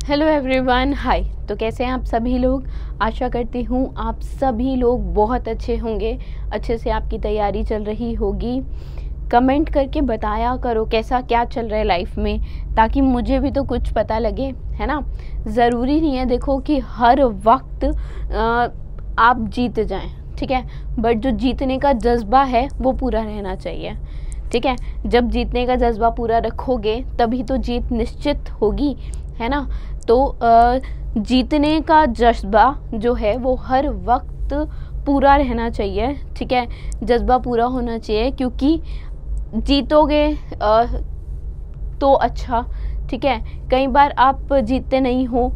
Hello everyone, हाय। तो कैसे हैं आप सभी लोग। आशा करती हूँ आप सभी लोग बहुत अच्छे होंगे, अच्छे से आपकी तैयारी चल रही होगी। कमेंट करके बताया करो कैसा क्या चल रहा है लाइफ में, ताकि मुझे भी तो कुछ पता लगे, है ना। ज़रूरी नहीं है देखो कि हर वक्त आप जीत जाएं, ठीक है, बट जो जीतने का जज्बा है वो पूरा रहना चाहिए, ठीक है। जब जीतने का जज्बा पूरा रखोगे तभी तो जीत निश्चित होगी, है ना। तो जीतने का जज्बा जो है वो हर वक्त पूरा रहना चाहिए, ठीक है। जज्बा पूरा होना चाहिए, क्योंकि जीतोगे तो अच्छा, ठीक है। कई बार आप जीतते नहीं हो,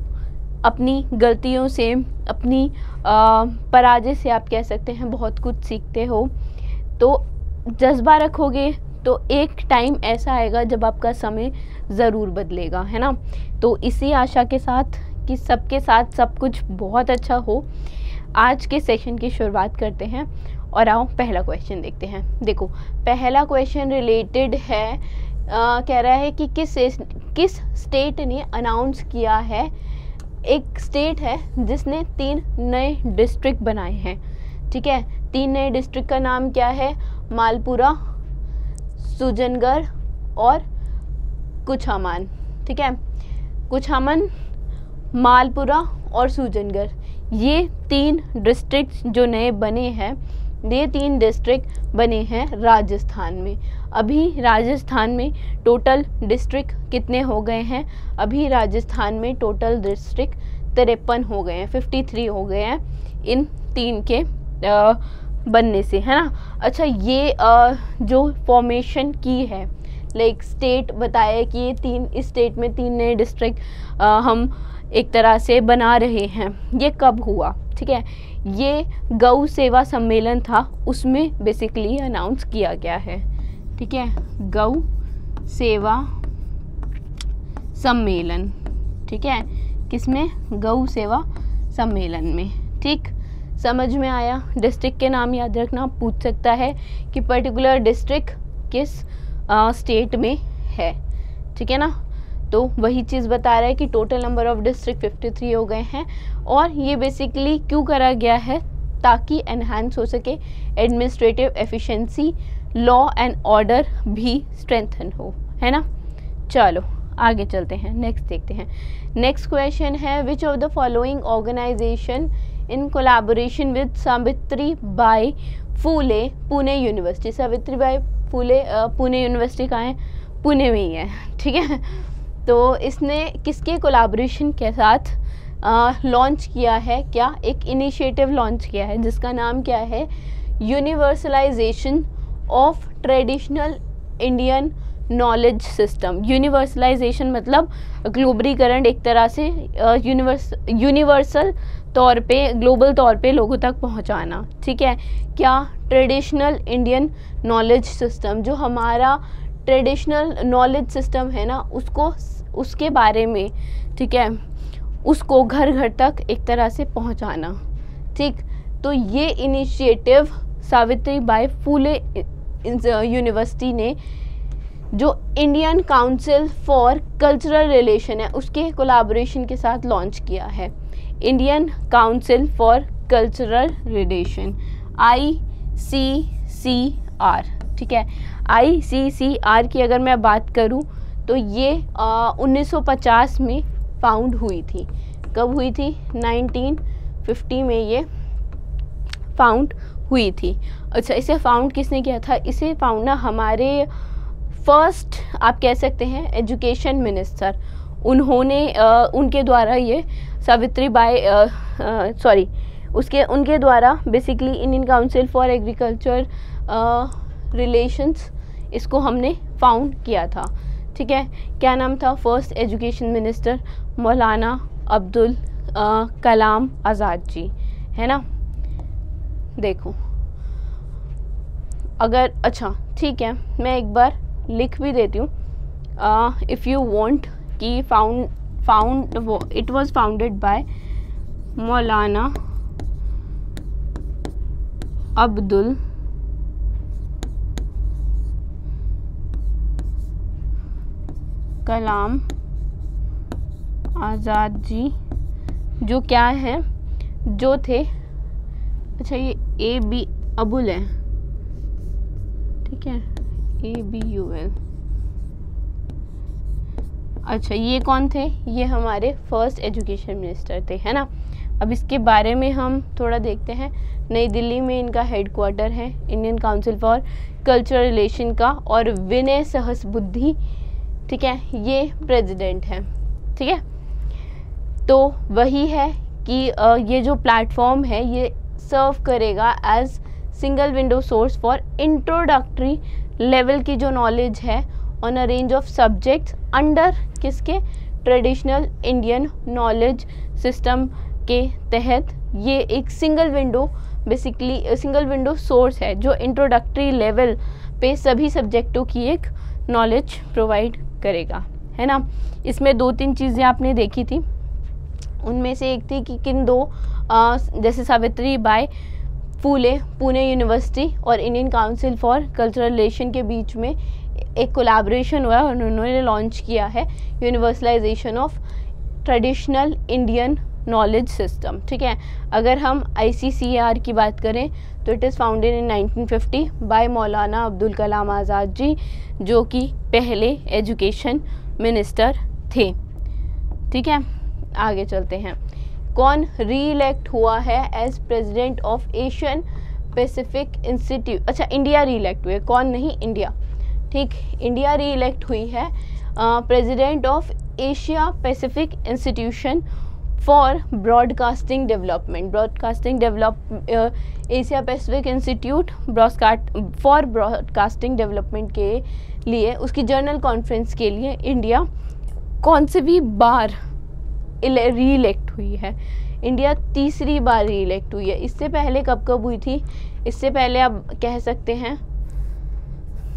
अपनी गलतियों से, अपनी पराजय से आप कह सकते हैं बहुत कुछ सीखते हो। तो जज्बा रखोगे तो एक टाइम ऐसा आएगा जब आपका समय ज़रूर बदलेगा, है ना। तो इसी आशा के साथ कि सबके साथ सब कुछ बहुत अच्छा हो, आज के सेशन की शुरुआत करते हैं। और आओ पहला क्वेश्चन देखते हैं। देखो पहला क्वेश्चन रिलेटेड है, कह रहा है कि किस स्टेट ने अनाउंस किया है, एक स्टेट है जिसने 3 नए डिस्ट्रिक्ट बनाए हैं, ठीक है। 3 नए डिस्ट्रिक्ट का नाम क्या है? मालपुरा, सुजनगढ़ और कुछामन, ठीक है। कुछामन, मालपुरा और सुजनगढ़, ये 3 डिस्ट्रिक्ट जो नए बने हैं, ये 3 डिस्ट्रिक्ट बने हैं राजस्थान में। अभी राजस्थान में टोटल डिस्ट्रिक्ट कितने हो गए हैं? अभी राजस्थान में टोटल डिस्ट्रिक्ट 53 हो गए हैं, 53 हो गए हैं इन 3 के बनने से, है ना। अच्छा, ये जो फॉर्मेशन की है, लाइक स्टेट बताया कि ये 3 स्टेट में 3 नए डिस्ट्रिक्ट हम एक तरह से बना रहे हैं, ये कब हुआ? ठीक है, ये गौ सेवा सम्मेलन था, उसमें बेसिकली अनाउंस किया गया है, ठीक है। गौ सेवा सम्मेलन, ठीक है, किसमें? गौ सेवा सम्मेलन में, ठीक। समझ में आया? डिस्ट्रिक्ट के नाम याद रखना, पूछ सकता है कि पर्टिकुलर डिस्ट्रिक्ट किस स्टेट में है, ठीक है ना। तो वही चीज़ बता रहा है कि टोटल नंबर ऑफ डिस्ट्रिक्ट 53 हो गए हैं। और ये बेसिकली क्यों करा गया है? ताकि एनहांस हो सके administrative efficiency, law and order भी स्ट्रेंथन हो, है ना। चलो आगे चलते हैं, नेक्स्ट देखते हैं। नेक्स्ट क्वेश्चन है, which of the following organisation in collaboration with Savitribai Phule Pune university. Savitribai Phule Pune university कहाँ है? पुणे में ही है, ठीक है। तो इसने किसके कोलैबोरेशन के साथ लॉन्च किया है? क्या एक इनिशिएटिव लॉन्च किया है जिसका नाम क्या है? Universalisation of traditional Indian knowledge system. Universalization मतलब ग्लोबलीकरण, एक तरह से यूनिवर्सल तौर पे, ग्लोबल तौर पे लोगों तक पहुंचाना, ठीक है। क्या? ट्रेडिशनल इंडियन नॉलेज सिस्टम, जो हमारा ट्रेडिशनल नॉलेज सिस्टम है ना, उसको, उसके बारे में, ठीक है, उसको घर घर तक एक तरह से पहुंचाना, ठीक। तो ये इनिशिएटिव सावित्रीबाई फुले यूनिवर्सिटी ने, जो Indian council for cultural relation है, उसके कोलैबोरेशन के साथ लॉन्च किया है। Indian council for cultural relation, ICCR, ठीक है। ICCR की अगर मैं बात करूं तो ये 1950 में फाउंड हुई थी। कब हुई थी? 1950 में ये फाउंड हुई थी। अच्छा, इसे फाउंड किसने किया था? इसे फाउंड ना हमारे फर्स्ट, आप कह सकते हैं, एजुकेशन मिनिस्टर, उन्होंने उनके द्वारा ये सावित्रीबाई उनके द्वारा basically Indian council for agriculture relations, इसको हमने फाउंड किया था, ठीक है। क्या नाम था? फर्स्ट एजुकेशन मिनिस्टर मौलाना अब्दुल कलाम आज़ाद जी, है ना। देखो अगर, अच्छा ठीक है, मैं एक बार लिख भी देती हूँ, इफ़ यू वांट, कि it was founded by Maulana Abdul Kalam Azad ji जो क्या है, जो थे, अच्छा ये A.B. अबुल है, ठीक है, ABUL, अच्छा ये कौन थे, ये हमारे फर्स्ट एजुकेशन मिनिस्टर थे, है ना। अब इसके बारे में हम थोड़ा देखते हैं। नई दिल्ली में इनका हेडक्वार्टर है Indian council for cultural relation का, और विनय सहस्रबुद्धे, ठीक है, ये प्रेसिडेंट है, ठीक है। तो वही है कि ये जो प्लेटफॉर्म है ये सर्व करेगा as single window source for introductory level की जो नॉलेज है on a range of subjects under किसके, ट्रेडिशनल इंडियन नॉलेज सिस्टम के तहत। ये एक single window, basically single window source है जो इंट्रोडक्टरी लेवल पे सभी सब्जेक्टों की एक नॉलेज प्रोवाइड करेगा, है ना। इसमें 2-3 चीज़ें आपने देखी थी, उनमें से एक थी कि किन दो जैसे सावित्री बाई फुले पुणे यूनिवर्सिटी और Indian council for cultural relation के बीच में एक कोलैबोरेशन हुआ और उन्होंने लॉन्च किया है universalisation of traditional Indian knowledge system, ठीक है। अगर हम ICCAR की बात करें तो it is founded in 1950 by Maulana Abdul Kalam Azad ji, जो कि पहले एजुकेशन मिनिस्टर थे, ठीक है। आगे चलते हैं। कौन री इलेक्ट हुआ है as president of Asian Pacific institute, अच्छा इंडिया री इलेक्ट हुए, कौन नहीं, इंडिया, ठीक, इंडिया री इलेक्ट हुई है president of Asia Pacific institution for broadcasting development, Asia Pacific institute for broadcasting development के लिए, उसकी जनरल कॉन्फ्रेंस के लिए इंडिया कौन से भी बार री इलेक्ट हुई है, इंडिया तीसरी बार री इलेक्ट हुई है। इससे पहले कब हुई थी, इससे पहले आप कह सकते हैं,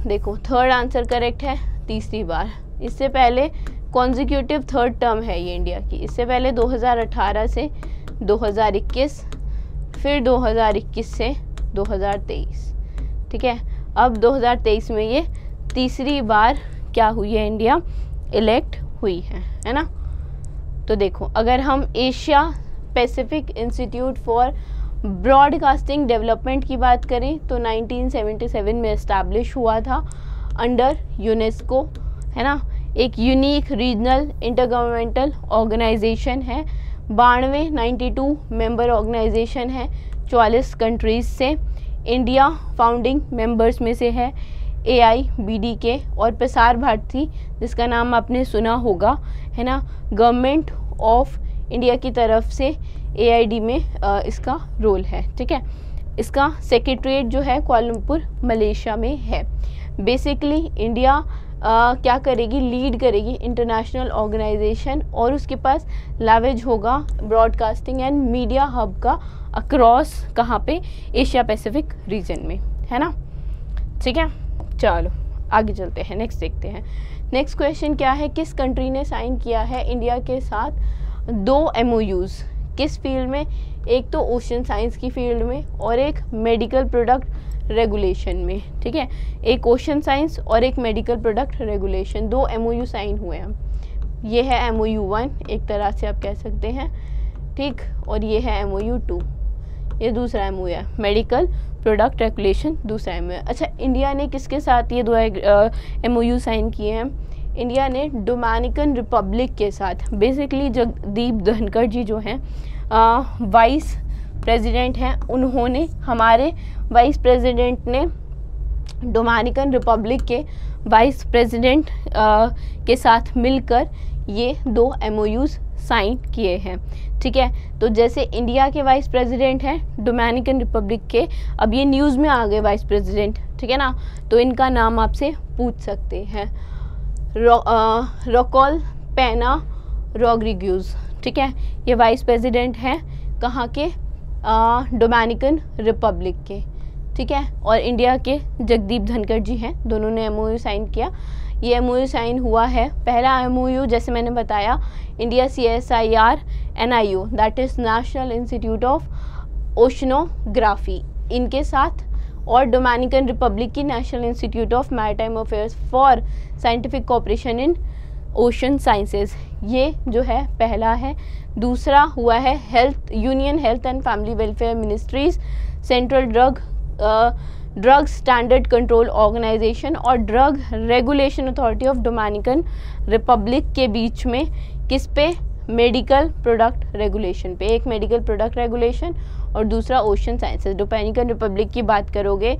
देखो थर्ड आंसर करेक्ट है, तीसरी बार। इससे पहले कॉन्जिक्यूटिव थर्ड टर्म है ये इंडिया की, इससे पहले 2018 से 2021, फिर 2021 से 2023, ठीक है। अब 2023 में ये तीसरी बार क्या हुई है, इंडिया इलेक्ट हुई है ना। तो देखो अगर हम Asia Pacific institute for broadcasting development की बात करें तो 1977 में इस्टेब्लिश हुआ था अंडर यूनेस्को, है ना। एक यूनिक रीजनल इंटरगवर्नमेंटल ऑर्गेनाइजेशन है, 92 मेंबर ऑर्गेनाइजेशन है 44 कंट्रीज से। इंडिया फाउंडिंग मेंबर्स में से है AIBD और प्रसार भारती, जिसका नाम आपने सुना होगा, है ना। गवर्नमेंट ऑफ इंडिया की तरफ से AID में इसका रोल है, ठीक है। इसका सेक्रेटरीट जो है कुआलालंपुर मलेशिया में है। बेसिकली इंडिया क्या करेगी, लीड करेगी इंटरनेशनल ऑर्गेनाइजेशन, और उसके पास लेवरेज होगा ब्रॉडकास्टिंग एंड मीडिया हब का अक्रॉस कहाँ पे, एशिया पैसिफिक रीजन में, है ना, ठीक है। चलो आगे चलते हैं, नेक्स्ट देखते हैं। नेक्स्ट क्वेश्चन क्या है, किस कंट्री ने साइन किया है इंडिया के साथ 2 MOUs, किस फील्ड में, एक तो ओशन साइंस की फील्ड में और एक मेडिकल प्रोडक्ट रेगुलेशन में, ठीक है। एक ओशन साइंस और एक medical product regulation, 2 MOU sign हुए हैं। ये है MOU 1 एक तरह से आप कह सकते हैं, ठीक, और ये है MOU 2, ये दूसरा MOU है, मेडिकल प्रोडक्ट रेगुलेशन दूसरा MOU है। अच्छा इंडिया ने किसके साथ ये 2 MOU साइन किए हैं, इंडिया ने डोमिनिकन रिपब्लिक के साथ। बेसिकली जगदीप धनखड़ जी जो हैं वाइस प्रेसिडेंट हैं, उन्होंने, हमारे वाइस प्रेसिडेंट ने डोमिनिकन रिपब्लिक के वाइस प्रेसिडेंट के साथ मिलकर ये 2 MOUs साइन किए हैं, ठीक है। तो जैसे इंडिया के वाइस प्रेसिडेंट हैं डोमिनिकन रिपब्लिक के, अब ये न्यूज़ में आ गए वाइस प्रेसिडेंट, ठीक है ना, तो इनका नाम आपसे पूछ सकते हैं, रोकोल पेना रोड्रिग्यूज, ठीक है। ये वाइस प्रेसिडेंट हैं कहाँ के, डोमिनिकन रिपब्लिक के, ठीक है। और इंडिया के जगदीप धनखड़ जी हैं, दोनों ने MOU साइन किया। ये MOU साइन हुआ है, पहला MOU जैसे मैंने बताया India CSIR NIO, that is national institute of oceanography, इनके साथ, और डोमिनिकन रिपब्लिक की national institute of maritime affairs for scientific cooperation in ocean sciences, ये जो है पहला है। दूसरा हुआ है health, union health and family welfare ministries, central drug standard control organisation और drug regulation authority of Dominican Republic के बीच में किस पे, मेडिकल प्रोडक्ट रेगुलेशन पे। एक मेडिकल प्रोडक्ट रेगुलेशन और दूसरा ओशन साइंसेस। डोमिनिकन रिपब्लिक की बात करोगे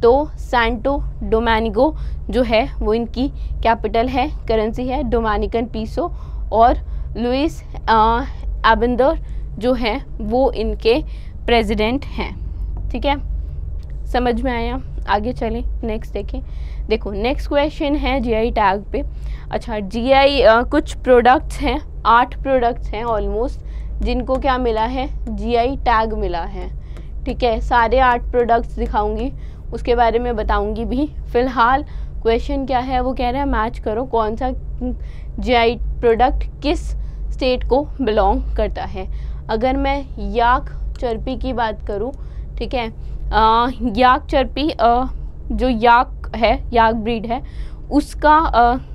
तो सैंटो डोमिनिगो जो है वो इनकी कैपिटल है, करेंसी है डोमिनिकन पीसो, और लुइस एबेंदर जो है वो इनके प्रेसिडेंट हैं। ठीक है, समझ में आया? आगे चलें, नेक्स्ट देखें। देखो नेक्स्ट क्वेश्चन है जीआई टैग पे। अच्छा, जीआई कुछ प्रोडक्ट्स हैं, 8 प्रोडक्ट्स हैं ऑलमोस्ट, जिनको क्या मिला है, जीआई टैग मिला है। ठीक है, सारे 8 प्रोडक्ट्स दिखाऊंगी, उसके बारे में बताऊंगी भी। फिलहाल क्वेश्चन क्या है, वो कह रहा है मैच करो कौन सा जीआई प्रोडक्ट किस स्टेट को बिलोंग करता है। अगर मैं याक चर्पी की बात करूं, ठीक है, याक चर्पी जो याक है, याक ब्रीड है, उसका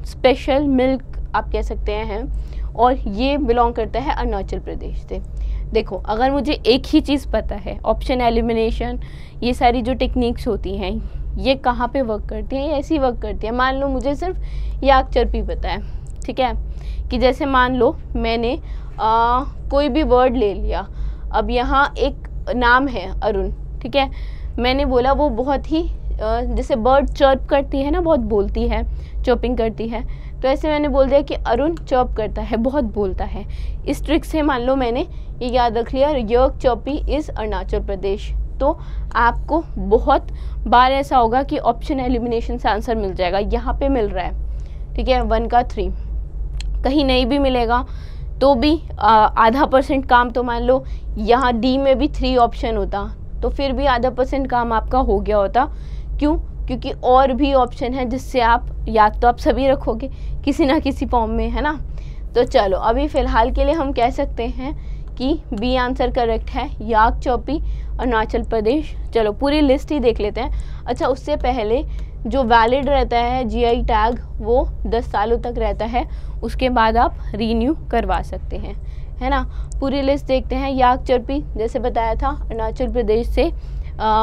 स्पेशल मिल्क आप कह सकते हैं, और ये बिलोंग करता है अरुणाचल प्रदेश से। देखो अगर मुझे एक ही चीज़ पता है, ऑप्शन एलिमिनेशन, ये सारी जो टेक्निक्स होती हैं ये कहाँ पे वर्क करती हैं, ये ऐसी वर्क करती है। मान लो मुझे सिर्फ याक चर्पी पता है, ठीक है, कि जैसे मान लो मैंने कोई भी वर्ड ले लिया, अब यहाँ एक नाम है अरुण, ठीक है, मैंने बोला वो बहुत ही जैसे बर्ड चर्प करती है ना, बहुत बोलती है, चर्पिंग करती है, तो ऐसे मैंने बोल दिया कि अरुण चर्प करता है, बहुत बोलता है। इस ट्रिक से मान लो मैंने ये याद रख लिया, यक चर्पी इज़ अरुणाचल प्रदेश। तो आपको बहुत बार ऐसा होगा कि ऑप्शन एलिमिनेशन से आंसर मिल जाएगा, यहाँ पे मिल रहा है, ठीक है, 1 का 3, कहीं नहीं भी मिलेगा तो भी आधा % काम, तो मान लो यहाँ डी में भी 3 ऑप्शन होता तो फिर भी आधा % काम आपका हो गया होता। क्यों? क्योंकि और भी ऑप्शन है जिससे आप याद तो आप सभी रखोगे किसी ना किसी फॉर्म में, है ना। तो चलो अभी फ़िलहाल के लिए हम कह सकते हैं कि बी आंसर करेक्ट है, याक चौपी अरुणाचल प्रदेश। चलो पूरी लिस्ट ही देख लेते हैं। अच्छा, उससे पहले जो वैलिड रहता है जीआई टैग वो 10 सालों तक रहता है, उसके बाद आप रीन्यू करवा सकते हैं, है ना। पूरी लिस्ट देखते हैं। याक चर्पी जैसे बताया था अरुणाचल प्रदेश से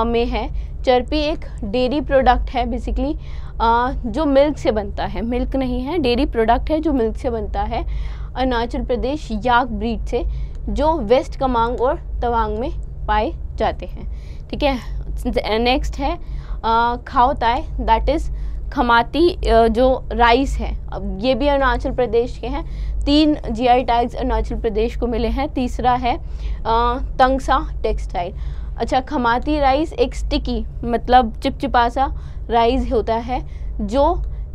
में है। चर्पी एक डेयरी प्रोडक्ट है बेसिकली, जो मिल्क से बनता है, मिल्क नहीं है, डेयरी प्रोडक्ट है जो मिल्क से बनता है। अरुणाचल प्रदेश याक ब्रीड से, जो वेस्ट कामेंग और तवांग में पाए जाते हैं, ठीक है। नेक्स्ट है खाओ ताई, दैट इज़ खमाती जो राइस है, अब ये भी अरुणाचल प्रदेश के हैं। 3 जीआई टैग्स अरुणाचल प्रदेश को मिले हैं। तीसरा है तंगसा टेक्सटाइल। अच्छा, खमाती राइस एक स्टिकी मतलब चिपचिपा सा राइस होता है जो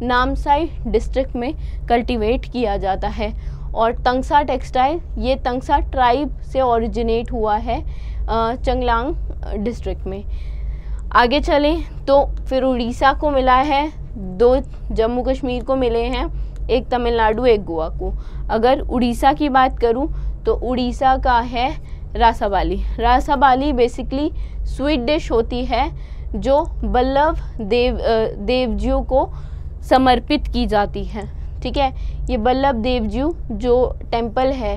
नामसाई डिस्ट्रिक्ट में कल्टीवेट किया जाता है। और तंगसा टेक्सटाइल ये तंगसा ट्राइब से ओरिजिनेट हुआ है चंगलांग डिस्ट्रिक्ट में। आगे चलें तो फिर उड़ीसा को मिला है, 2 जम्मू कश्मीर को मिले हैं, एक तमिलनाडु एक गोवा को। अगर उड़ीसा की बात करूं तो उड़ीसा का है रासाबाली। रासाबाली बेसिकली स्वीट डिश होती है जो बल्लभ देवजियों को समर्पित की जाती है, ठीक है। ये बल्लभ देवजियों जो टेम्पल है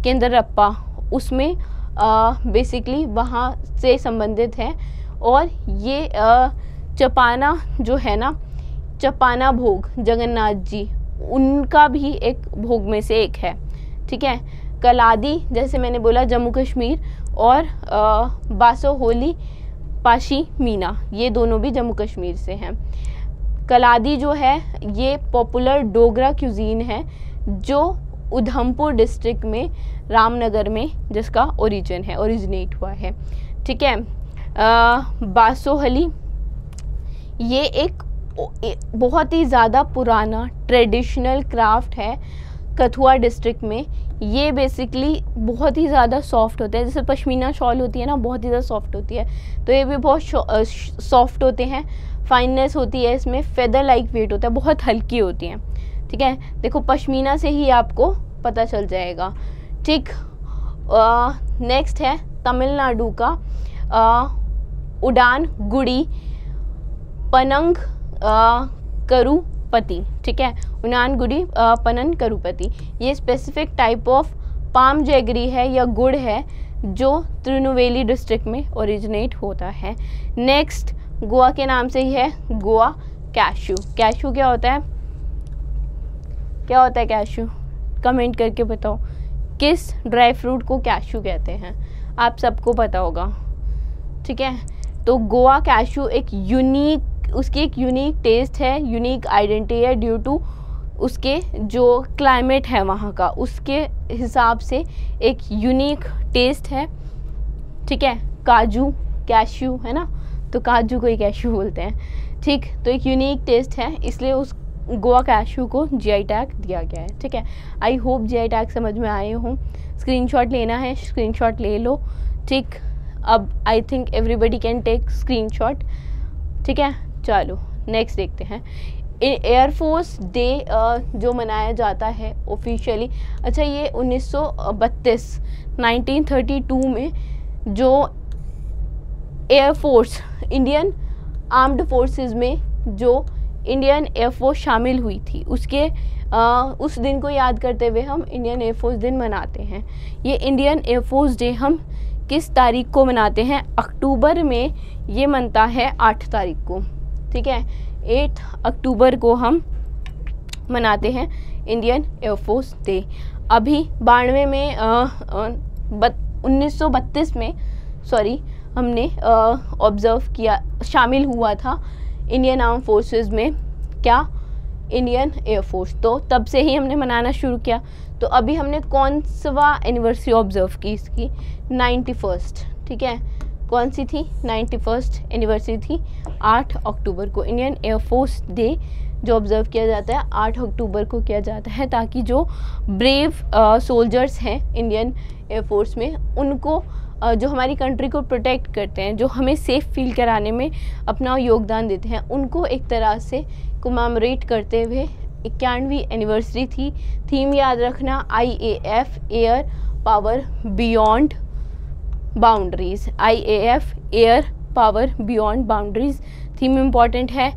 केंद्रप्पा, उसमें बेसिकली वहाँ से संबंधित है। और ये चपाना जो है ना, चपाना भोग जगन्नाथ जी, उनका भी एक भोग में से एक है, ठीक है। कलादी जैसे मैंने बोला जम्मू कश्मीर, और बासो होली पाशी मीना, ये दोनों भी जम्मू कश्मीर से हैं। कलादी जो है ये पॉपुलर डोगरा क्यूजीन है जो उधमपुर डिस्ट्रिक्ट में रामनगर में जिसका ओरिजिन है, ओरिजिनेट हुआ है, ठीक है। बासोहली ये एक बहुत ही ज़्यादा पुराना ट्रेडिशनल क्राफ्ट है कथुआ डिस्ट्रिक्ट में। ये बेसिकली बहुत ही ज़्यादा सॉफ्ट होता है, जैसे पश्मीना शॉल होती है ना, बहुत ही ज़्यादा सॉफ्ट होती है, तो ये भी बहुत सॉफ्ट होते हैं। फाइननेस होती है इसमें, फेदर लाइक वेट होता है, बहुत हल्की होती हैं, ठीक है। देखो पश्मीना से ही आपको पता चल जाएगा, ठीक। नेक्स्ट है तमिलनाडु का उडान गुड़ी पनंग करू करुपति, ठीक है, उनानगुडी पनन करुपति। ये specific type of palm jaggery है या गुड़ है जो तिरुनेलवेली डिस्ट्रिक्ट में ओरिजिनेट होता है। नेक्स्ट गोवा के नाम से ही है, गोवा कैशू। कैशू क्या होता है, क्या होता है कैशू, कमेंट करके बताओ किस ड्राई फ्रूट को कैशू कहते हैं, आप सबको पता होगा, ठीक है। तो गोवा कैशू एक यूनिक, उसकी एक यूनिक टेस्ट है, यूनिक आइडेंटिटी है ड्यू टू उसके जो क्लाइमेट है वहाँ का, उसके हिसाब से एक यूनिक टेस्ट है, ठीक है। काजू कैशू है ना, तो काजू को ही कैशू बोलते हैं, ठीक। तो एक यूनिक टेस्ट है, इसलिए उस गोवा कैशू को जीआई टैग दिया गया है, ठीक है। आई होप जीआई टैग समझ में आए हो। स्क्रीनशॉट लेना है, स्क्रीनशॉट ले लो, ठीक। अब I think everybody can take screenshot, ठीक है। चलो नेक्स्ट देखते हैं। एयरफोर्स डे जो मनाया जाता है ऑफिशियली, अच्छा ये 1932 में जो एयरफोर्स, इंडियन आर्म्ड फोर्सेस में जो इंडियन एयरफोर्स शामिल हुई थी, उसके उस दिन को याद करते हुए हम इंडियन एयरफोर्स दिन मनाते हैं। ये इंडियन एयरफोर्स डे हम किस तारीख को मनाते हैं, अक्टूबर में ये मनता है 8 तारीख को, ठीक है। 8 अक्टूबर को हम मनाते हैं इंडियन एयरफोर्स डे। अभी 92 में 1932 में सॉरी हमने ऑब्ज़र्व किया, शामिल हुआ था इंडियन आर्म फोर्सेस में, क्या, इंडियन एयरफोर्स। तो तब से ही हमने मनाना शुरू किया। तो अभी हमने कौन सा एनिवर्सरी ऑब्ज़र्व की इसकी, 91st, ठीक है। कौन सी थी, 91st एनिवर्सरी थी, 8 अक्टूबर को। इंडियन एयरफोर्स डे जो ऑब्ज़र्व किया जाता है 8 अक्टूबर को किया जाता है, ताकि जो ब्रेव सोल्जर्स हैं इंडियन एयरफोर्स में, उनको जो हमारी कंट्री को प्रोटेक्ट करते हैं, जो हमें सेफ़ फील कराने में अपना योगदान देते हैं, उनको एक तरह से कमेमोरेट करते हुए 91वीं एनिवर्सरी थी। थीम याद रखना, IAF air power beyond boundaries, IAF air power beyond boundaries theme important है,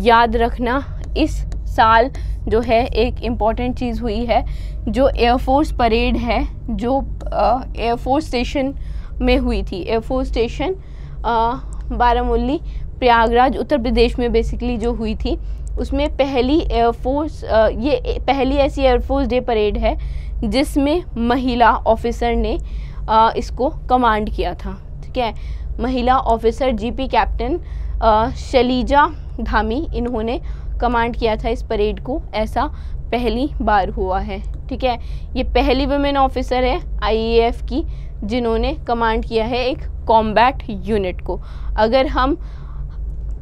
याद रखना। इस साल जो है एक इम्पॉर्टेंट चीज़ हुई है, जो एयरफोर्स परेड है जो एयरफोर्स स्टेशन में हुई थी, एयरफोर्स स्टेशन बारामुल्ली प्रयागराज उत्तर प्रदेश में बेसिकली जो हुई थी, उसमें पहली एयरफोर्स, ये पहली ऐसी एयरफोर्स डे परेड है जिसमें महिला ऑफिसर ने इसको कमांड किया था, ठीक है। महिला officer GP captain Shailja Dhami, इन्होंने कमांड किया था इस परेड को, ऐसा पहली बार हुआ है, ठीक है। ये पहली वुमेन ऑफिसर है IAF की जिन्होंने कमांड किया है एक कॉम्बैट यूनिट को। अगर हम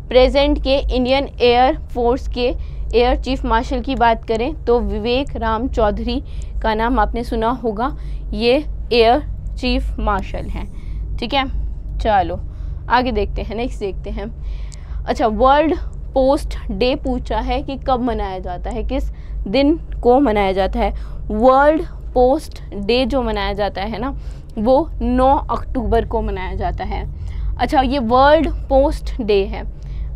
प्रेजेंट के इंडियन एयर फोर्स के एयर चीफ मार्शल की बात करें तो विवेक राम चौधरी का नाम आपने सुना होगा, ये एयर चीफ मार्शल हैं, ठीक है। चलो आगे देखते हैं, नेक्स्ट देखते हैं। अच्छा, वर्ल्ड पोस्ट डे पूछा है कि कब मनाया जाता है, किस दिन को मनाया जाता है। वर्ल्ड पोस्ट डे जो मनाया जाता है ना, वो 9 अक्टूबर को मनाया जाता है। अच्छा, ये वर्ल्ड पोस्ट डे है।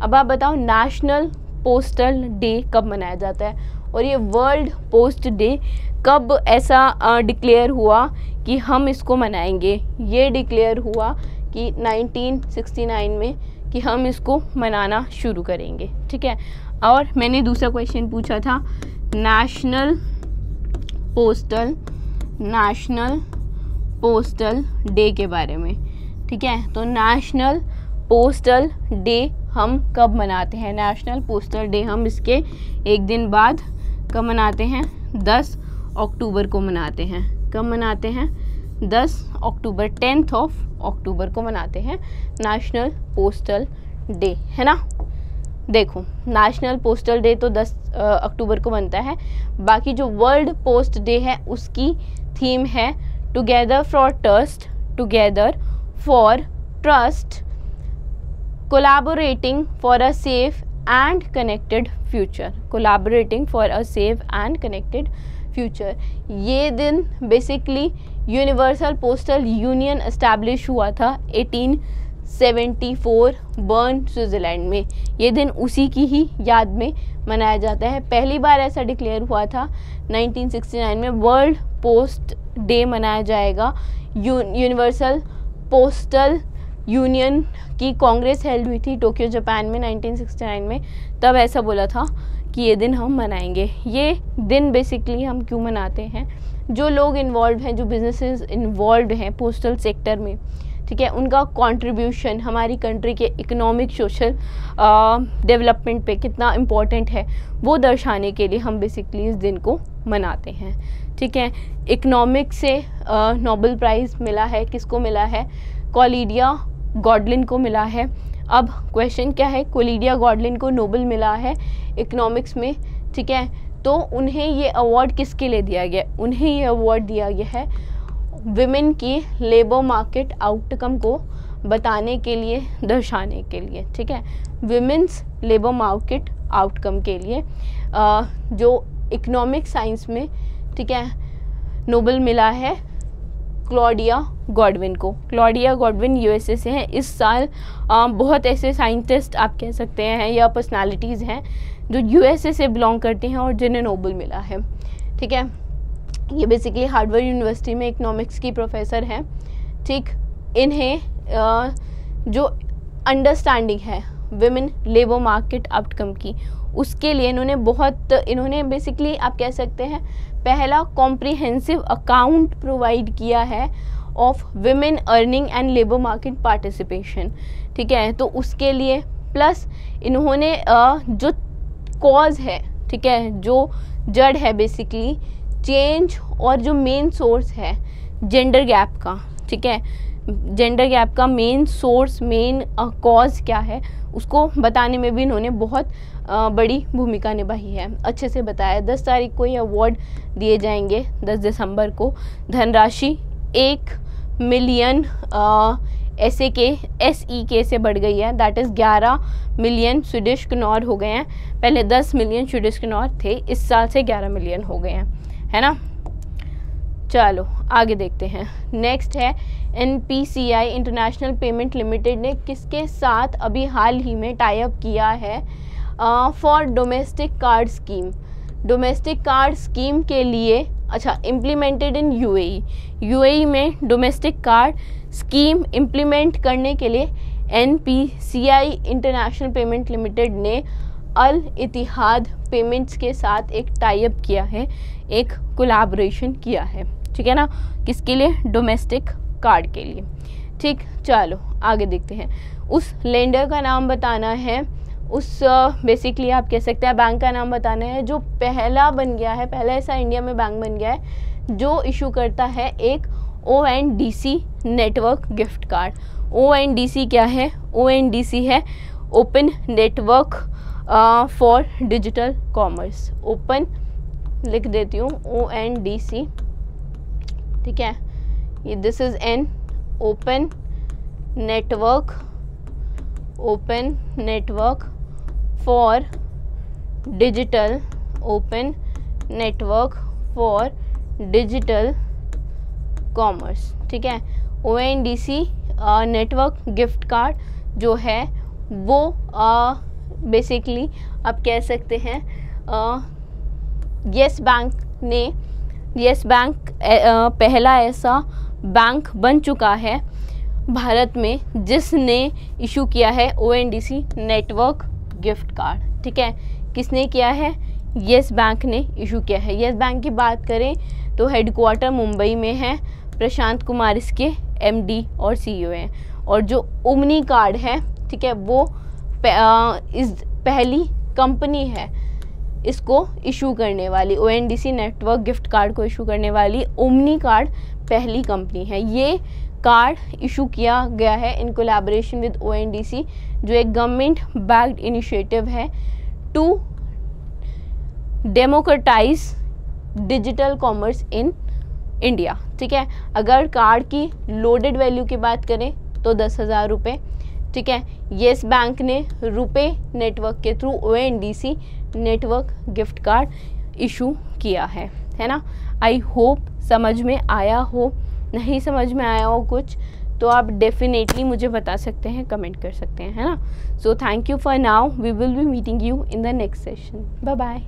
अब आप बताओ नेशनल पोस्टल डे कब मनाया जाता है, और ये वर्ल्ड पोस्ट डे कब ऐसा डिक्लेयर हुआ कि हम इसको मनाएंगे। ये डिक्लेयर हुआ कि 1969 में कि हम इसको मनाना शुरू करेंगे, ठीक है। और मैंने दूसरा क्वेश्चन पूछा था नेशनल पोस्टल डे के बारे में, ठीक है। तो नेशनल पोस्टल डे हम कब मनाते हैं, नेशनल पोस्टल डे हम इसके एक दिन बाद कब मनाते हैं, 10 अक्टूबर को मनाते हैं। कब मनाते हैं, 10 अक्टूबर, 10th ऑफ अक्टूबर को मनाते हैं नेशनल पोस्टल डे, है ना। देखो नेशनल पोस्टल डे तो 10 अक्टूबर को बनता है। बाकी जो वर्ल्ड पोस्ट डे है उसकी थीम है together for trust collaborating for a safe and connected future. Collaborating for a safe and connected future. ये दिन basically universal postal union establish हुआ था 1974 बर्न स्विट्ज़रलैंड में। ये दिन उसी की ही याद में मनाया जाता है। पहली बार ऐसा डिक्लेयर हुआ था 1969 में। वर्ल्ड पोस्ट डे मनाया जाएगा। यूनिवर्सल पोस्टल यूनियन की कांग्रेस हेल्ड हुई थी टोक्यो जापान में 1969 में, तब ऐसा बोला था कि ये दिन हम मनाएंगे। ये दिन बेसिकली हम क्यों मनाते हैं, जो लोग इन्वॉल्व हैं, जो बिजनेसेस इन्वॉल्व हैं पोस्टल सेक्टर में, ठीक है, उनका कंट्रीब्यूशन हमारी कंट्री के इकोनॉमिक सोशल डेवलपमेंट पे कितना इम्पोर्टेंट है, वो दर्शाने के लिए हम बेसिकली इस दिन को मनाते हैं। ठीक है, इकोनॉमिक्स से नोबेल प्राइज़ मिला है, किसको मिला है, कोलिडिया गॉडलिन को मिला है। अब क्वेश्चन क्या है, कोलिडिया गॉडलिन को नोबेल मिला है इकोनॉमिक्स में, ठीक है, तो उन्हें ये अवार्ड किसके लिए दिया गया, उन्हें ये अवार्ड दिया गया है विमेन की लेबर मार्केट आउटकम को बताने के लिए, दर्शाने के लिए, ठीक है, विमेंस लेबर मार्केट आउटकम के लिए जो इकोनॉमिक साइंस में, ठीक है, नोबेल मिला है क्लॉडिया गॉडविन को। क्लॉडिया गॉडविन यूएसए से हैं। इस साल बहुत ऐसे साइंटिस्ट आप कह सकते हैं या पर्सनालिटीज़ हैं जो यूएसए से बिलोंग करते हैं और जिन्हें नोबेल मिला है। ठीक है, ये बेसिकली हार्वर्ड यूनिवर्सिटी में इकोनॉमिक्स की प्रोफेसर हैं। ठीक, इन्हें जो अंडरस्टैंडिंग है विमेन लेबर मार्केट आउटकम की, उसके लिए इन्होंने बेसिकली आप कह सकते हैं पहला कॉम्प्रिहेंसिव अकाउंट प्रोवाइड किया है of women earning and labour market participation. ठीक है, तो उसके लिए प्लस इन्होंने जो कॉज है, ठीक है, जो जड़ है बेसिकली चेंज और जो मेन सोर्स है जेंडर गैप का, ठीक है, जेंडर गैप का मेन सोर्स, मेन कॉज क्या है, उसको बताने में भी इन्होंने बहुत बड़ी भूमिका निभाई है। अच्छे से बताया। 10 तारीख को ये अवार्ड दिए जाएंगे, 10 दिसंबर को। धनराशि 1 मिलियन SEK से बढ़ गई है, that is 11 million Swedish crore हो गए हैं। पहले 10 मिलियन स्वीडिश करोड़ थे, इस साल से 11 मिलियन हो गए हैं, है ना। चलो आगे देखते हैं। नेक्स्ट है NPCI इंटरनेशनल पेमेंट लिमिटेड ने किसके साथ अभी हाल ही में टाई अप किया है for domestic card scheme. Domestic card scheme के लिए, अच्छा, इम्प्लीमेंटेड इन UAE में डोमेस्टिक कार्ड स्कीम इम्प्लीमेंट करने के लिए NPCI इंटरनेशनल पेमेंट लिमिटेड ने अल इतिहाद पेमेंट्स के साथ एक टाई अप किया है, एक कोलैबोरेशन किया है, ठीक है ना, किसके लिए, डोमेस्टिक कार्ड के लिए। ठीक, चलो आगे देखते हैं। उस लेंडर का नाम बताना है, उस बेसिकली आप कह सकते हैं बैंक का नाम बताना है जो पहला बन गया है, पहला ऐसा इंडिया में बैंक बन गया है जो इशू करता है एक ONDC network gift card. ONDC क्या है, ONDC है open network for digital commerce. Open लिख देती हूँ, ONDC, ठीक है, ये this is an open network for digital, open network for digital commerce. ठीक है, ONDC नेटवर्क गिफ्ट कार्ड जो है वो बेसिकली आप कह सकते हैं येस बैंक पहला ऐसा बैंक बन चुका है भारत में जिसने इशू किया है ONDC नेटवर्क गिफ्ट कार्ड। ठीक है, किसने किया है, येस बैंक ने इशू किया है। येस बैंक की बात करें तो हेडक्वार्टर मुंबई में है, प्रशांत कुमार इसके MD और CEO हैं, और जो ओमनी कार्ड है, ठीक है, वो इस पहली कंपनी है इसको इशू करने वाली, ONDC नेटवर्क गिफ्ट कार्ड को इशू करने वाली ओमनी कार्ड पहली कंपनी है। ये कार्ड इशू किया गया है इन कोलैबोरेशन विद ONDC, जो एक गवर्नमेंट बैक्ड इनिशिएटिव है to democratise digital commerce in India. ठीक है, अगर कार्ड की लोडेड वैल्यू की बात करें तो 10,000 रुपये। ठीक है, येस बैंक ने रुपे नेटवर्क के through ONDC network gift card issue किया है ना। आई होप समझ में आया हो, नहीं समझ में आया हो कुछ तो आप डेफिनेटली मुझे बता सकते हैं, कमेंट कर सकते हैं, है ना। So thank you for now, we will be meeting you in the next session. Bye bye.